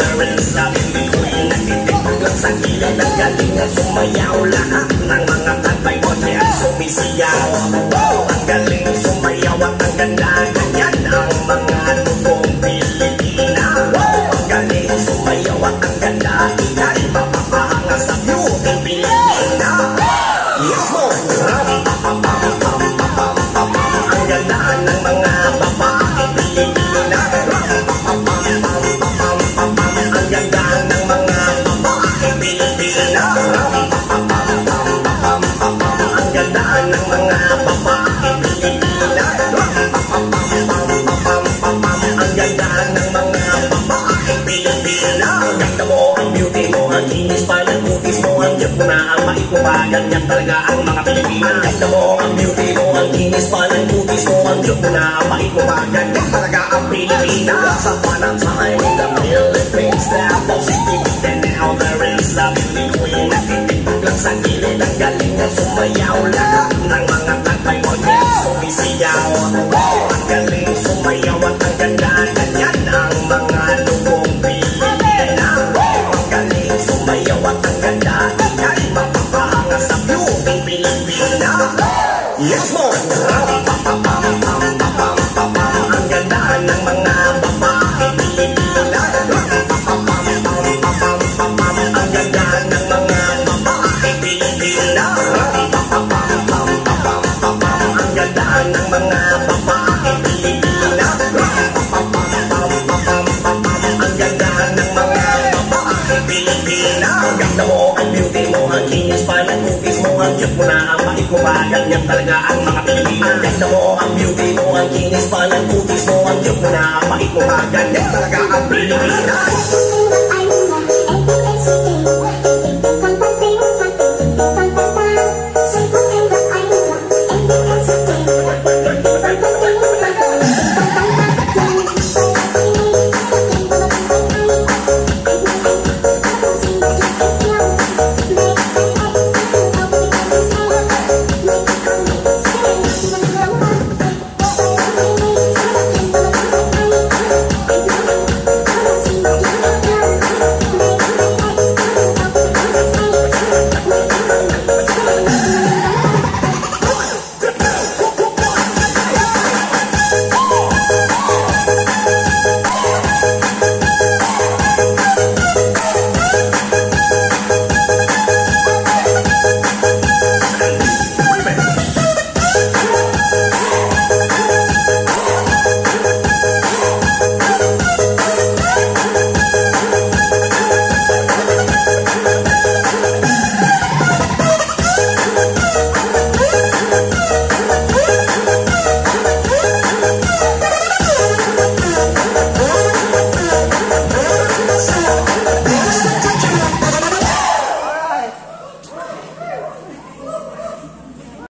there is love in between. Nagtitiktok lang sa gilid, ang galing na sumayaw. Lahat ng mga tatay mo niya sumisiyaw. Ang galing sumayaw at ang ganda, ganyan ang mga tugong Pilipina. Ang galing sumayaw at ang ganda, ika'y mapapahanga sa beauty Pilipina. Yes mo! Ang ganda ng mga babae Pilipina. Ang ganda ng mga babae Pilipina. Ang ganda ng mga babae Pilipina. Ang ganda ng mga babae Pilipina. Ang ganda mo, ang beauty mo, ang kinis pa ng kutis mo, ang cute mo na, ang bait mo pa, ganyan talaga ang mga Pilipina. Ang ganda mo, ang beauty mo, ang kinis pa ng kutis mo, ang cute mo na, ang bait mo pa, ganyan talaga ang Pilipina. Once upon a time in the Philippines, there was a city, then now there is love in between. Nagtitiktok lang sa gilid, ang galing na sumayaw. Lahat ng mga tatay mo niya sumisiyaw. Ang galing sumayaw at ang ganda, ganyan ang mga lubong Pilipina. Ang galing sumayaw at ang ganda, ika'y mapapahanga sa beauty Pilipina. Yes mo! Ang ganda ng mga babae Pilipina. Ang ganda ng mga babae Pilipina. Ang ganda ng mga babae Pilipina. Ang ganda ng mga babae Pilipina. Ang ganda mo, ang beauty mo, ang kinis pa ng kutis mo, ang cute mo na, ang bait mo pa, ganyan talaga ang mga Pilipina. Ang ganda mo, ang beauty mo, ang kinis pa ng kutis mo, ang cute mo na, ang bait mo pa, ganyan talaga ang Pilipina.